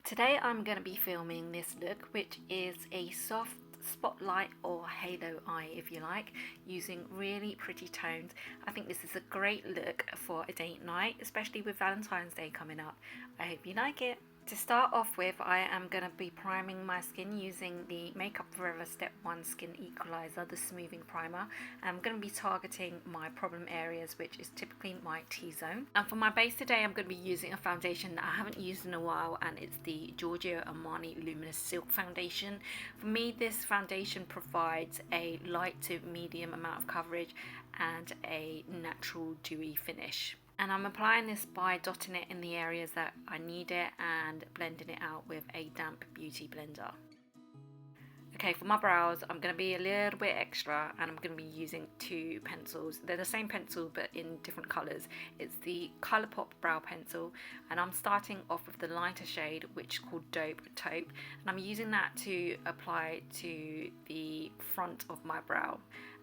Today I'm going to be filming this look, which is a soft spotlight or halo eye if you like, using really pretty tones. I think this is a great look for a date night, especially with Valentine's Day coming up. I hope you like it. To start off with, I am going to be priming my skin using the Makeup Forever Step 1 Skin Equalizer, the smoothing primer. I'm going to be targeting my problem areas, which is typically my T-zone. And for my base today, I'm going to be using a foundation that I haven't used in a while, and it's the Giorgio Armani Luminous Silk Foundation. For me, this foundation provides a light to medium amount of coverage and a natural dewy finish. And I'm applying this by dotting it in the areas that I need it and blending it out with a damp beauty blender. Okay, for my brows, I'm going to be a little bit extra and I'm going to be using two pencils. They're the same pencil but in different colours. It's the Colourpop brow pencil, and I'm starting off with the lighter shade, which is called Taupe, and I'm using that to apply to the front of my brow.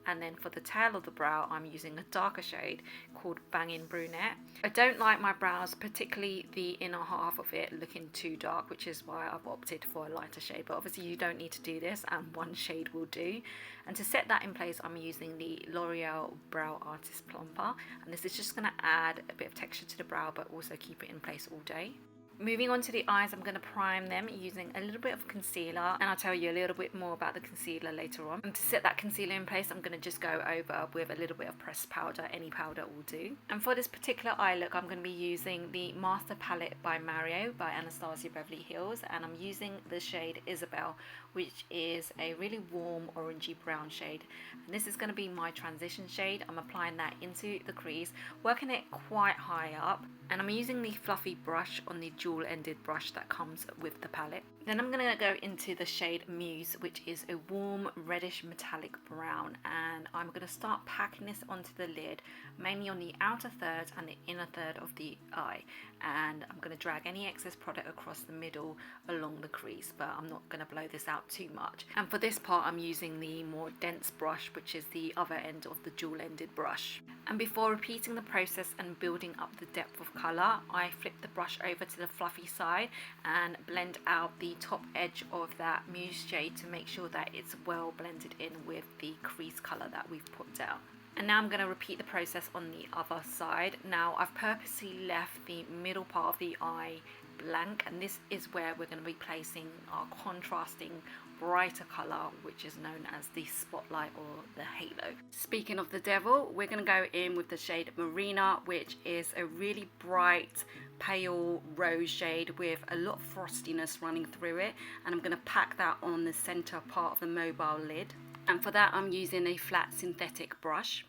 And then for the tail of the brow, I'm using a darker shade called Bangin Brunette. I don't like my brows, particularly the inner half of it, looking too dark, which is why I've opted for a lighter shade. But obviously you don't need to do this, and one shade will do. And to set that in place, I'm using the Loreal Brow Artist Plumper. And this is just going to add a bit of texture to the brow, but also keep it in place all day. Moving on to the eyes, I'm going to prime them using a little bit of concealer, and I'll tell you a little bit more about the concealer later on. And to set that concealer in place, I'm going to just go over with a little bit of pressed powder. Any powder will do. And for this particular eye look, I'm going to be using the Master Palette by Mario by Anastasia Beverly Hills, and I'm using the shade Isabel, which is a really warm orangey brown shade. And this is going to be my transition shade. I'm applying that into the crease, working it quite high up, and I'm using the fluffy brush on the dual-ended brush that comes with the palette. Then I'm going to go into the shade Muse, which is a warm reddish metallic brown, and I'm going to start packing this onto the lid, mainly on the outer third and the inner third of the eye, and I'm going to drag any excess product across the middle along the crease, but I'm not going to blow this out too much. And for this part, I'm using the more dense brush, which is the other end of the dual-ended brush. And before repeating the process and building up the depth of colour, I flip the brush over to the fluffy side and blend out the top edge of that Muse shade to make sure that it's well blended in with the crease colour that we've put down. And now I'm going to repeat the process on the other side. Now I've purposely left the middle part of the eye blank, and this is where we're going to be placing our contrasting brighter colour, which is known as the spotlight or the halo. Speaking of the devil, we're going to go in with the shade Marina, which is a really bright pale rose shade with a lot of frostiness running through it, and I'm going to pack that on the centre part of the mobile lid. And for that, I'm using a flat synthetic brush.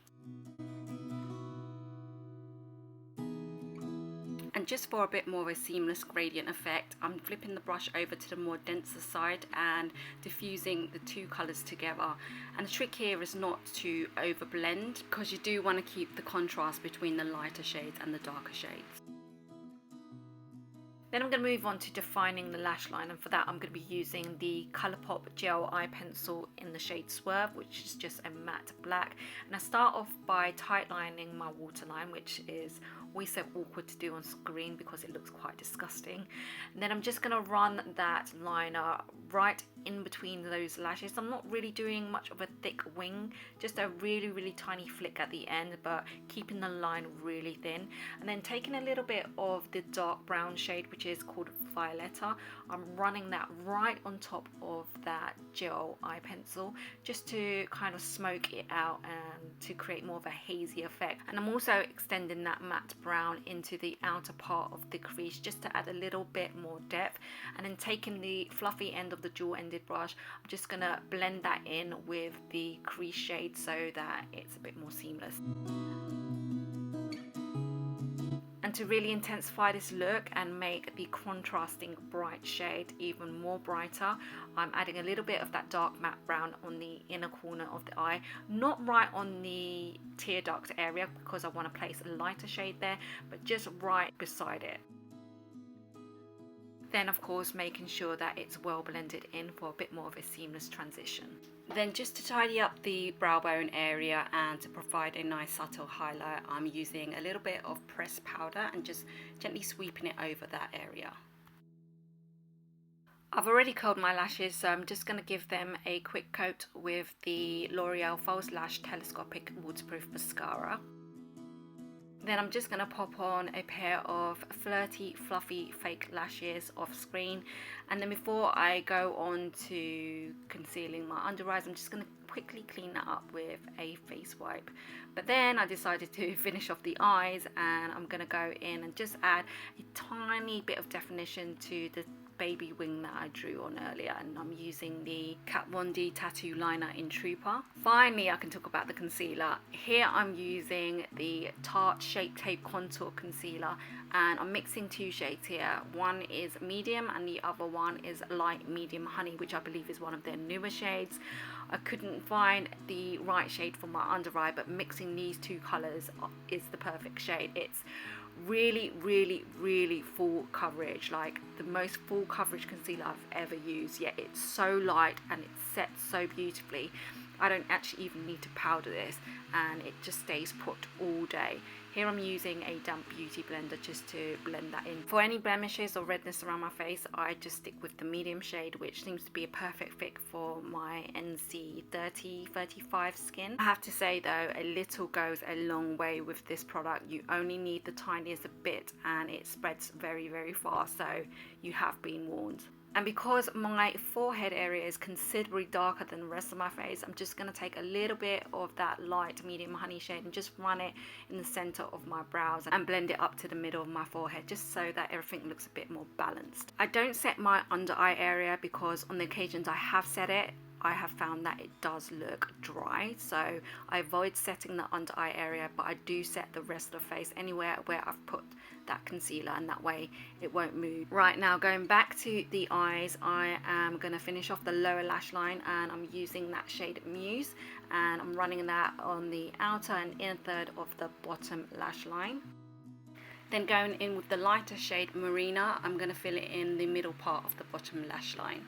And just for a bit more of a seamless gradient effect, I'm flipping the brush over to the more denser side and diffusing the two colours together. And the trick here is not to overblend, because you do want to keep the contrast between the lighter shades and the darker shades. Then I'm going to move on to defining the lash line, and for that I'm going to be using the Colourpop gel eye pencil in the shade Swerve, which is just a matte black. And I start off by tightlining my waterline, which is always so awkward to do on screen because it looks quite disgusting. And then I'm just going to run that liner right in between those lashes. I'm not really doing much of a thick wing, just a really tiny flick at the end, but keeping the line really thin. And then taking a little bit of the dark brown shade, which is called Violeta, I'm running that right on top of that gel eye pencil, just to kind of smoke it out and to create more of a hazy effect. And I'm also extending that matte brown into the outer part of the crease, just to add a little bit more depth. And then taking the fluffy end of the dual-ended brush, I'm just going to blend that in with the crease shade so that it's a bit more seamless. And to really intensify this look and make the contrasting bright shade even more brighter, I'm adding a little bit of that dark matte brown on the inner corner of the eye, not right on the tear duct area because I want to place a lighter shade there, but just right beside it. Then of course making sure that it's well blended in for a bit more of a seamless transition. Then just to tidy up the brow bone area and to provide a nice subtle highlight, I'm using a little bit of pressed powder and just gently sweeping it over that area. I've already curled my lashes, so I'm just going to give them a quick coat with the L'Oreal False Lash Telescopic Waterproof Mascara. Then I'm just going to pop on a pair of flirty, fluffy fake lashes off screen. And then before I go on to concealing my under eyes, I'm just going to quickly clean that up with a face wipe. But then I decided to finish off the eyes, and I'm going to go in and just add a tiny bit of definition to the baby wing that I drew on earlier, and I'm using the Kat Von D tattoo liner in Trooper. Finally, I can talk about the concealer. Here I'm using the Tarte Shape Tape Contour Concealer, and I'm mixing two shades here. One is medium and the other one is light medium honey, which I believe is one of their newer shades. I couldn't find the right shade for my under eye, but mixing these two colors is the perfect shade. It's really full coverage, like the most full coverage concealer I've ever used, yet it's so light and it sets so beautifully. I don't actually even need to powder this, and it just stays put all day. Here I'm using a damp beauty blender just to blend that in. For any blemishes or redness around my face, I just stick with the medium shade, which seems to be a perfect fit for my NC 30-35 skin. I have to say though, a little goes a long way with this product. You only need the tiniest bit and it spreads very fast, so you have been warned. And because my forehead area is considerably darker than the rest of my face, I'm just going to take a little bit of that light medium honey shade and just run it in the center of my brows and blend it up to the middle of my forehead, just so that everything looks a bit more balanced. I don't set my under eye area because on the occasions I have set it, I have found that it does look dry, so I avoid setting the under eye area, but I do set the rest of the face anywhere where I've put that concealer, and that way it won't move. Right, now going back to the eyes, I am going to finish off the lower lash line, and I'm using that shade Muse, and I'm running that on the outer and inner third of the bottom lash line. Then going in with the lighter shade Marina, I'm going to fill it in the middle part of the bottom lash line.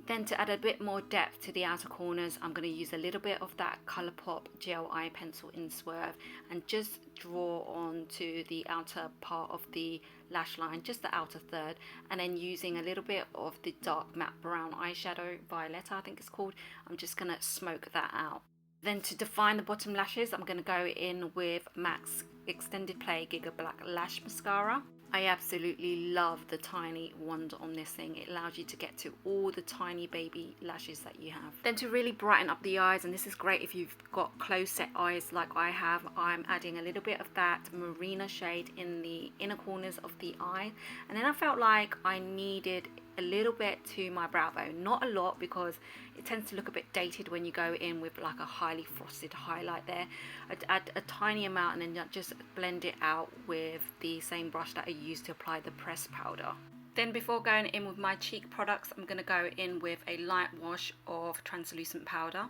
Then to add a bit more depth to the outer corners, I'm going to use a little bit of that Colourpop gel eye pencil in Swerve and just draw onto the outer part of the lash line, just the outer third, and then using a little bit of the dark matte brown eyeshadow, Violeta I think it's called, I'm just going to smoke that out. Then to define the bottom lashes, I'm going to go in with MAC's Extended Play Gigablack Lash Mascara. I absolutely love the tiny wand on this thing. It allows you to get to all the tiny baby lashes that you have. Then to really brighten up the eyes, and this is great if you've got close set eyes like I have, I'm adding a little bit of that Marina shade in the inner corners of the eye. And then I felt like I needed a little bit to my brow bone, not a lot because it tends to look a bit dated when you go in with like a highly frosted highlight there. I'd add a tiny amount and then just blend it out with the same brush that I used to apply the pressed powder. Then before going in with my cheek products, I'm going to go in with a light wash of translucent powder.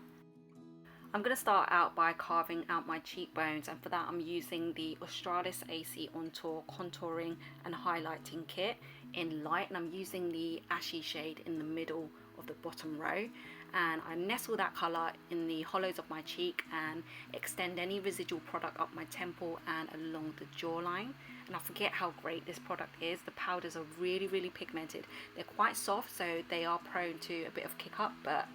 I'm going to start out by carving out my cheekbones, and for that I'm using the Australis AC On Tour Contouring and Highlighting Kit in light, and I'm using the ashy shade in the middle of the bottom row, and I nestle that colour in the hollows of my cheek and extend any residual product up my temple and along the jawline. And I forget how great this product is. The powders are really pigmented. They're quite soft, so they are prone to a bit of kick up, but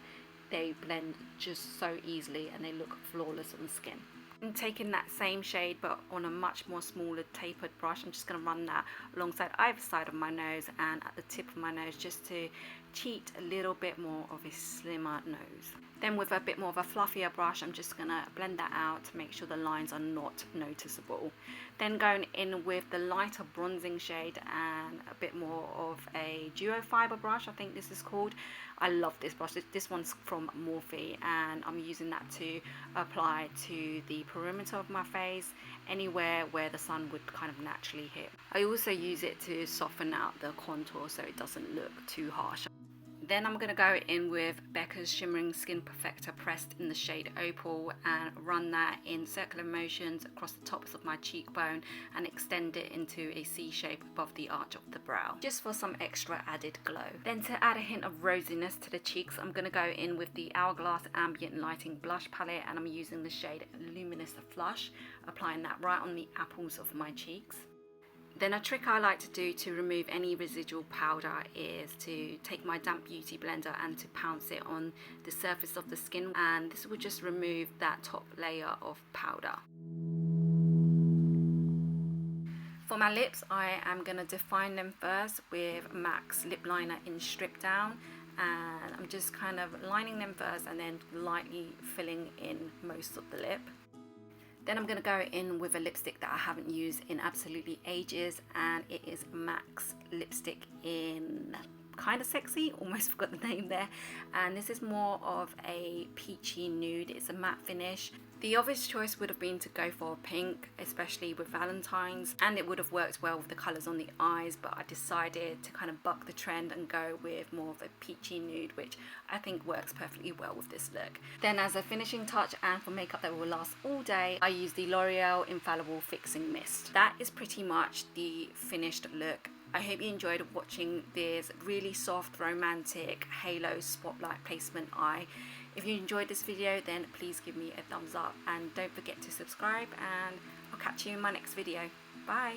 they blend just so easily and they look flawless on the skin. And taking that same shade but on a much more smaller tapered brush, I'm just going to run that alongside either side of my nose and at the tip of my nose, just to cheat a little bit more of a slimmer nose. Then with a bit more of a fluffier brush, I'm just going to blend that out to make sure the lines are not noticeable. Then going in with the lighter bronzing shade and a bit more of a duo fiber brush, I think this is called. I love this brush. This one's from Morphe, and I'm using that to apply to the perimeter of my face, anywhere where the sun would kind of naturally hit. I also use it to soften out the contour so it doesn't look too harsh. Then I'm going to go in with Becca's Shimmering Skin Perfector pressed in the shade Opal and run that in circular motions across the tops of my cheekbone and extend it into a C shape above the arch of the brow, just for some extra added glow. Then to add a hint of rosiness to the cheeks, I'm going to go in with the Hourglass Ambient Lighting Blush Palette, and I'm using the shade Luminous Flush, applying that right on the apples of my cheeks. Then a trick I like to do to remove any residual powder is to take my damp beauty blender and to pounce it on the surface of the skin, and this will just remove that top layer of powder. For my lips, I am going to define them first with MAC's lip liner in Strip Down, and I'm just kind of lining them first and then lightly filling in most of the lip. Then I'm going to go in with a lipstick that I haven't used in absolutely ages, and it is MAC's lipstick in Kind of Sexy, almost forgot the name there, and this is more of a peachy nude. It's a matte finish. The obvious choice would have been to go for pink, especially with Valentine's, and it would have worked well with the colours on the eyes, but I decided to kind of buck the trend and go with more of a peachy nude, which I think works perfectly well with this look. Then as a finishing touch and for makeup that will last all day, I use the L'Oreal Infallible Fixing Mist. That is pretty much the finished look. I hope you enjoyed watching this really soft, romantic halo spotlight placement eye. If you enjoyed this video, then please give me a thumbs up and don't forget to subscribe, and I'll catch you in my next video. Bye!